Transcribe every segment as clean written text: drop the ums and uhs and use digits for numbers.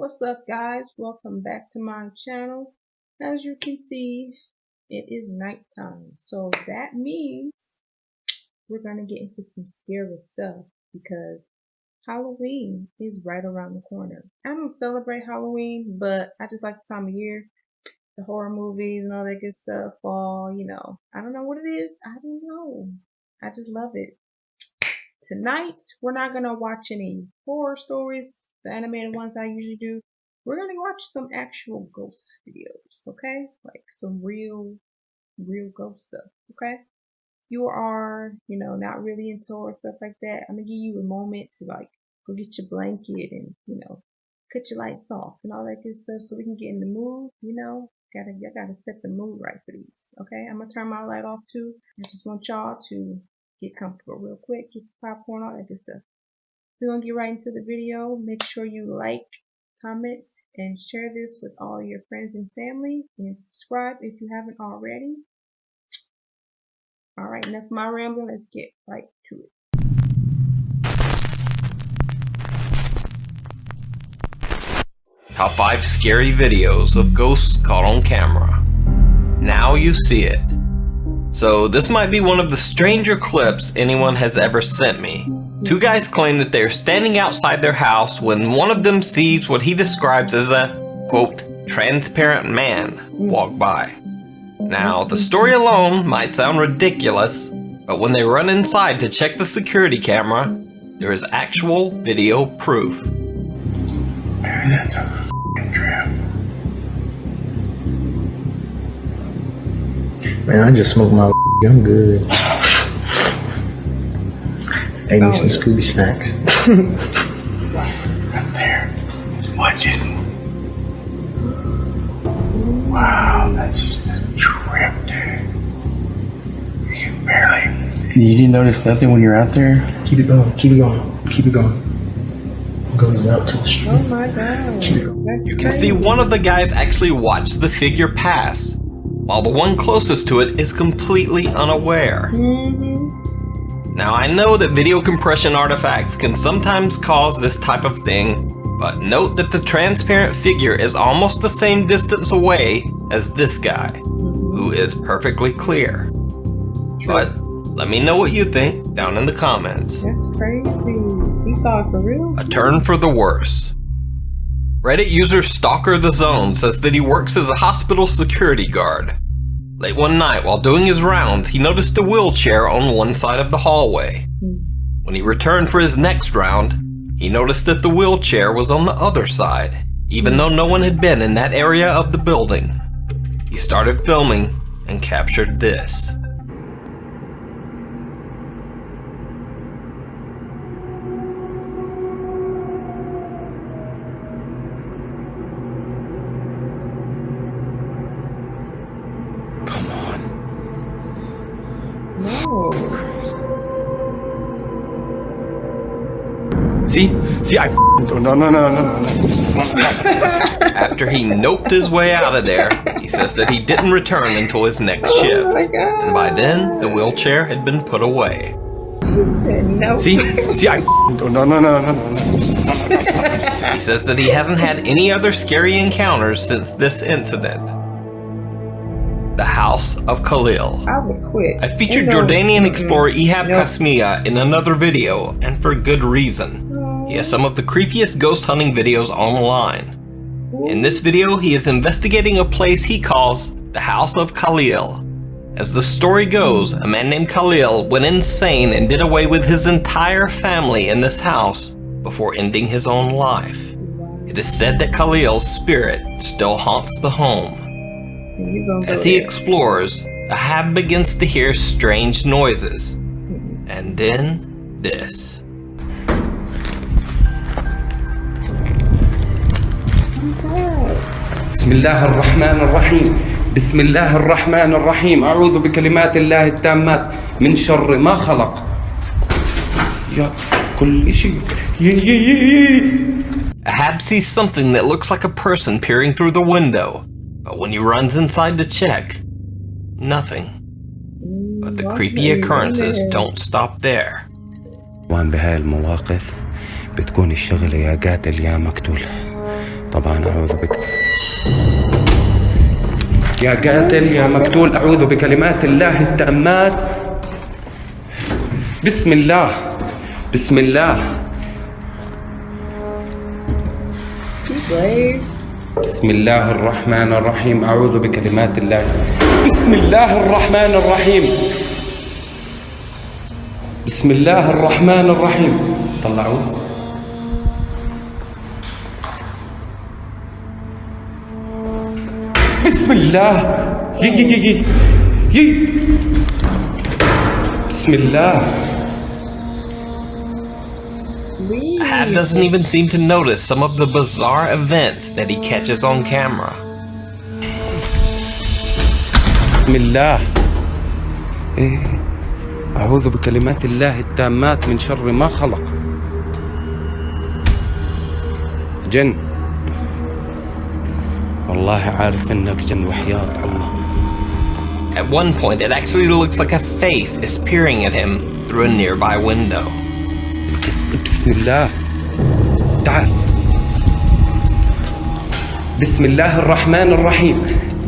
What's up, guys? Welcome back to my channel. As you can see, it is nighttime, so that means we're gonna get into some scary stuff because Halloween is right around the corner. I don't celebrate Halloween, but I just like the time of year, the horror movies and all that good stuff. Fall, I don't know what it is. I don't know. I just love it. Tonight, we're not gonna watch any horror stories, the animated ones I usually do. We're gonna watch some actual ghost videos, okay? Like some real ghost stuff, okay? You are, not really into horror stuff like that. I'm gonna give you a moment to like go get your blanket and, cut your lights off and all that good stuff so we can get in the mood, gotta set the mood right for these, okay? I'm gonna turn my light off too. I just want y'all to get comfortable real quick, get the popcorn, all that good stuff. We're gonna get right into the video. Make sure you like, comment, and share this with all your friends and family, and subscribe if you haven't already. All right, enough of my rambling. Let's get right to it. Top 5 scary videos of ghosts caught on camera. Now you see it. So this might be one of the stranger clips anyone has ever sent me. Two guys claim that they are standing outside their house when one of them sees what he describes as a, quote, transparent man walk by. Now, the story alone might sound ridiculous, but when they run inside to check the security camera, there is actual video proof. Man, that's a f***ing trap. Man, I just smoked my I'm good. Ate me some Scooby snacks. Up there. It's watching. Wow, that's just a trip, dude. You barely... You didn't notice nothing when you're out there? Keep it going, keep it going, keep it going. Goes out to the street. Oh my god. You can see one of the guys actually watch the figure pass, while the one closest to it is completely unaware. Now I know that video compression artifacts can sometimes cause this type of thing, but note that the transparent figure is almost the same distance away as this guy, who is perfectly clear. But let me know what you think down in the comments. That's crazy. He saw it for real? A turn for the worse. Reddit user Stalker the Zone says that he works as a hospital security guard. Late one night while doing his rounds, he noticed a wheelchair on one side of the hallway. When he returned for his next round, he noticed that the wheelchair was on the other side, even though no one had been in that area of the building. He started filming and captured this. No. See, I no. After he noped his way out of there, he says that he didn't return until his next shift. Oh my god. And by then, the wheelchair had been put away. No. See, I no. He says that he hasn't had any other scary encounters since this incident. The House of Khalil. I would quit. I featured Jordanian explorer Ihab Kasmia in another video, and for good reason. He has some of the creepiest ghost hunting videos online. In this video, he is investigating a place he calls the House of Khalil. As the story goes, a man named Khalil went insane and did away with his entire family in this house before ending his own life. It is said that Khalil's spirit still haunts the home. As he explores, Ahab begins to hear strange noises. And then, this. بسم الله الرحمن الرحيم بسم الله الرحمن الرحيم أعوذ بكلمات الله التامات من شر ما خلق يا كل شيء Ahab sees something that looks like a person peering through the window, but when he runs inside to check, nothing. But the creepy occurrences don't stop there. وان بهاي المواقف بتكون الشغلة يا قاتل يا مقتول طبعا أعوذ بك يا قاتل يا مقتول، أعوذ بكلمات الله التامات. بسم الله بسم الله بسم الله الرحمن الرحيم. أعوذ بكلمات الله. بسم الله الرحمن الرحيم. بسم الله الرحمن الرحيم. طلعوه. بسم الله. يي. بسم الله. Ahab doesn't even seem to notice some of the bizarre events that he catches on camera. بسم الله. أعوذ بكلمات الله التامات من شر ما خلق. جن، والله عارف إنك جن وحياة الله. At one point, it actually looks like a face is peering at him through a nearby window. بسم الله. تعال. بسم الله الرحمن الرحيم.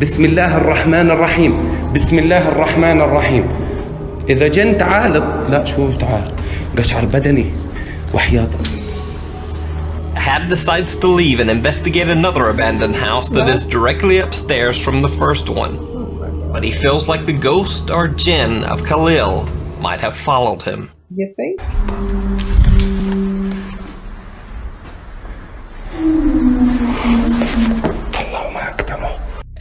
بسم الله الرحمن الرحيم. بسم الله الرحمن الرحيم. إذا جن تعال. لا شو تعال، قشعر بدني وحياة. Ahab decides to leave and investigate another abandoned house that is directly upstairs from the first one. But he feels like the ghost or jinn of Khalil might have followed him. You think?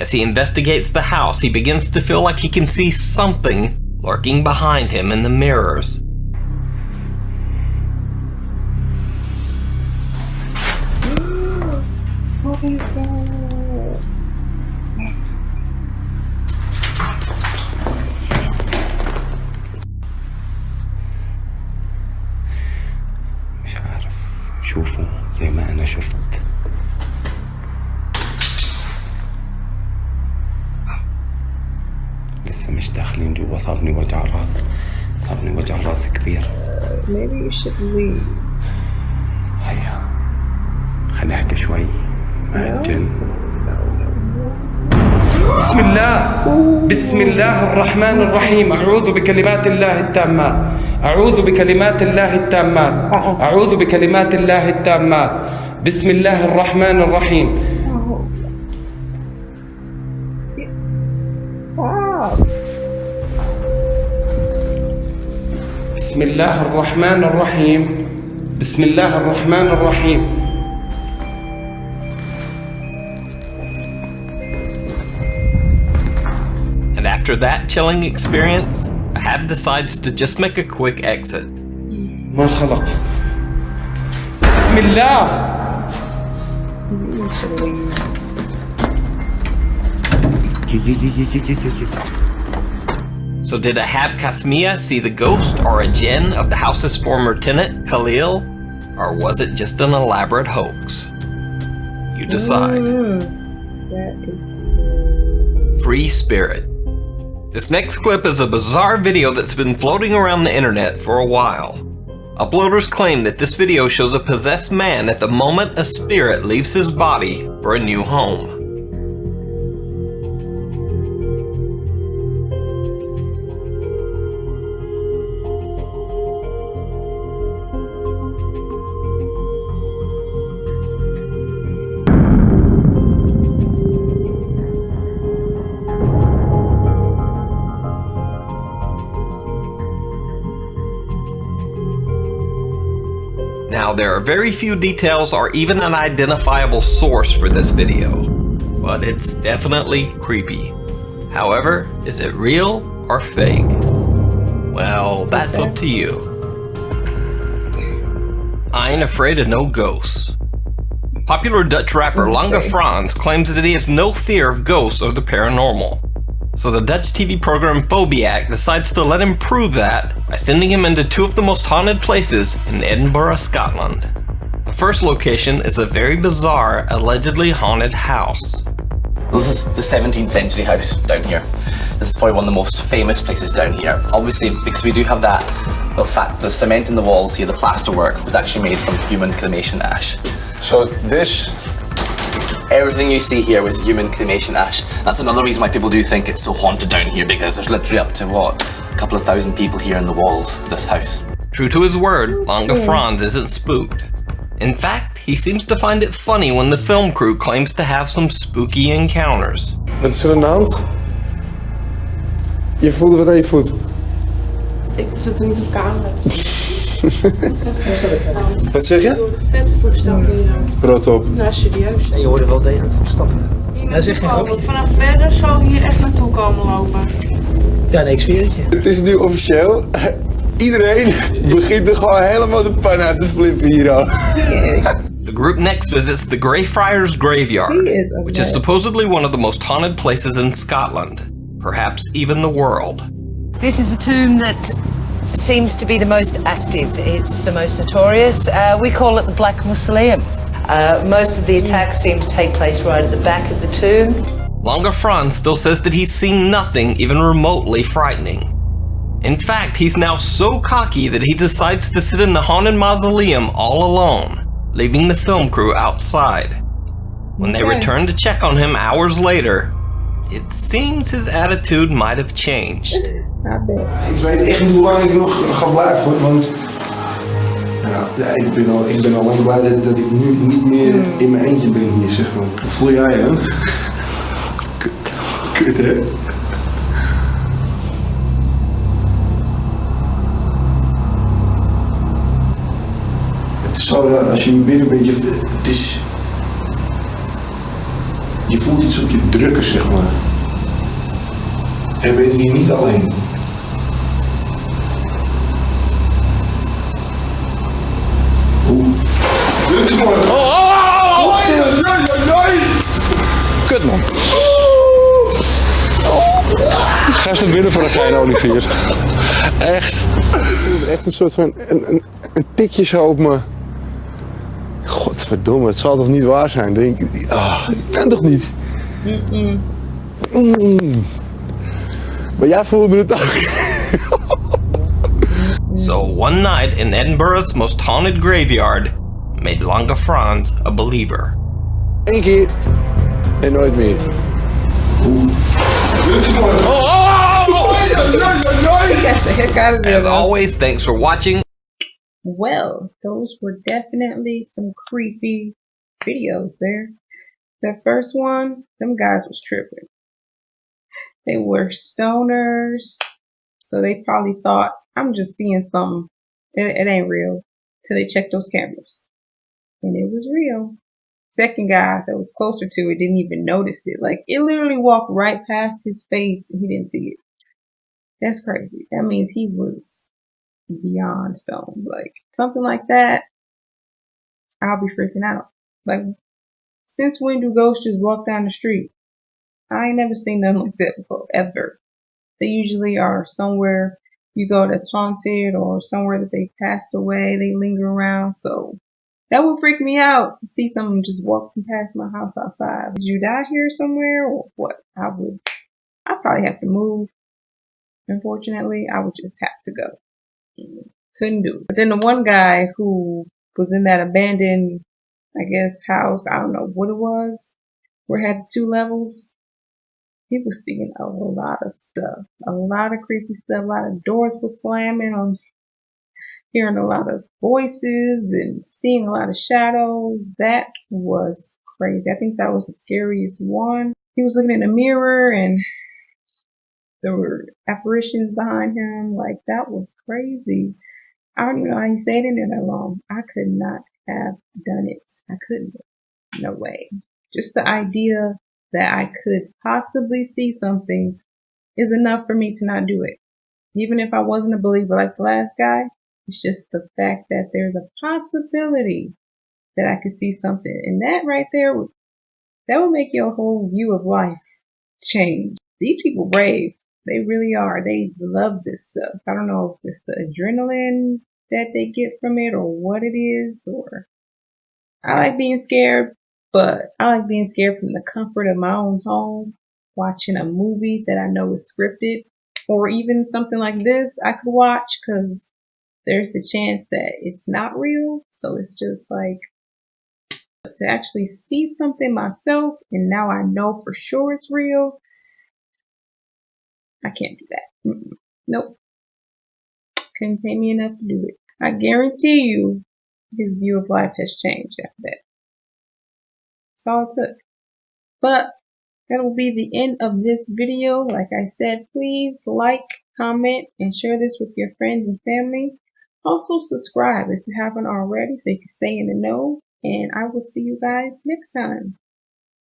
As he investigates the house, he begins to feel like he can see something lurking behind him in the mirrors. What is that? مش عارف، شوفوا زي ما أنا شفت. لسه مش داخلين جوا، صابني وجع راس، صابني وجع راس كبير. Maybe you should leave. هيا خلينا نحكي شوي مع الجن. بسم الله. بسم الله الرحمن الرحيم. أعوذ بكلمات الله التامات. أعوذ بكلمات الله التامات. أعوذ بكلمات الله التامات. بسم الله الرحمن الرحيم. بسم الله الرحمن الرحيم. بسم الله الرحمن الرحيم. And after that chilling experience, Ahab decides to just make a quick exit. ما خلق. بسم الله. You should leave. So did Ahab Kasmia see the ghost or a jinn of the house's former tenant, Khalil? Or was it just an elaborate hoax? You decide. That is Free spirit. This next clip is a bizarre video that's been floating around the internet for a while. Uploaders claim that this video shows a possessed man at the moment a spirit leaves his body for a new home. Now, there are very few details or even an identifiable source for this video, but it's definitely creepy. However, is it real or fake? Well, that's up to you. I ain't afraid of no ghosts. Popular Dutch rapper Lange Frans claims that he has no fear of ghosts or the paranormal. So the Dutch TV program Phobiac decides to let him prove that by sending him into two of the most haunted places in Edinburgh, Scotland. The first location is a very bizarre, allegedly haunted house. Well, this is the 17th century house down here. This is probably one of the most famous places down here. Obviously, because we do have that, well, fact, the cement in the walls here, the plasterwork, was actually made from human cremation ash. So this Everything you see here was human cremation ash. That's another reason why people do think it's so haunted down here, because there's literally up to, what, a couple of thousand people here in the walls of this house. True to his word, Lange Frans isn't spooked. In fact, he seems to find it funny when the film crew claims to have some spooky encounters. Wat is er aan de hand? Je voelde wat aan je voet. Ik hoef het er niet op camera te zien. Wat zeg je? Door de vette voetstappen hier. Rot op. Nou, serieus. En je hoorde wel degelijk voetstappen. Ja, zeg geen grapje. Vanaf verder zou hier echt naartoe komen lopen. Ja, nee, ik zweer het je. Het is nu officieel. Iedereen begint er gewoon helemaal de pan uit te flippen hier al. The group next visits the Greyfriars Graveyard, which is supposedly one of the most haunted places in Scotland, perhaps even the world. This is the tomb that seems to be the most active. It's the most notorious. We call it the Black Mausoleum. Most of the attacks seem to take place right at the back of the tomb. Lange Frans still says that he's seen nothing even remotely frightening. In fact, he's now so cocky that he decides to sit in the haunted mausoleum all alone, leaving the film crew outside. When they return to check on him hours later, it seems his attitude might have changed. Ik weet echt niet hoe lang ik nog ga blijven, want ja, ik ben al lang blij dat ik nu niet meer in mijn eentje ben hier, zeg maar. Hoe voel jij je dan? Kut, hè? Het is zo, als je hier binnen bent, je voelt iets op je drukken, zeg maar. En je bent hier niet alleen. Kut man. Ga eens naar binnen voor een gein, Olivier. Echt. Echt een soort van een tikje zo op me. Godverdomme, het zal toch niet waar zijn? Denk ik, kan toch niet? Maar jij voelde het ook. So one night in Edinburgh's most haunted graveyard made Lange Frans a believer. Eén keer en nooit meer. As always, thanks for watching. Well, those were definitely some creepy videos there. The first one, them guys was tripping. They were stoners, so they probably thought, I'm just seeing something. It ain't real. Till they checked those cameras. And it was real. Second guy that was closer to it didn't even notice it. Like, it literally walked right past his face and he didn't see it. That's crazy. That means he was beyond stoned. Like, something like that, I'll be freaking out. Like, since when do ghosts just walk down the street? I ain't never seen nothing like that before, ever. They usually are somewhere you go that's haunted or somewhere that they passed away, they linger around. So that would freak me out to see someone just walking past my house outside. Did you die here somewhere or what? I'd probably have to move. Unfortunately, I would just have to go. Couldn't do it. But then the one guy who was in that abandoned, I guess, house, I don't know what it was, where it had 2 levels. He was seeing a lot of stuff, a lot of creepy stuff, a lot of doors was slamming, hearing a lot of voices and seeing a lot of shadows. That was crazy. I think that was the scariest one. He was looking in the mirror and there were apparitions behind him. Like, that was crazy. I don't even know how he stayed in there that long. I could not have done it. I couldn't. No way. Just the idea that I could possibly see something is enough for me to not do it. Even if I wasn't a believer like the last guy, it's just the fact that there's a possibility that I could see something. And that right there, that would make your whole view of life change. These people brave. They really are. They love this stuff. I don't know if it's the adrenaline that they get from it or what it is, or I like being scared, but I like being scared from the comfort of my own home, watching a movie that I know is scripted, or even something like this I could watch because there's the chance that it's not real. So it's just like to actually see something myself, and now I know for sure it's real, I can't do that. Nope. Couldn't pay me enough to do it. I guarantee you his view of life has changed after that. That's all it took. But that will be the end of this video. Like I said, please like, comment, and share this with your friends and family. Also subscribe if you haven't already so you can stay in the know. And I will see you guys next time.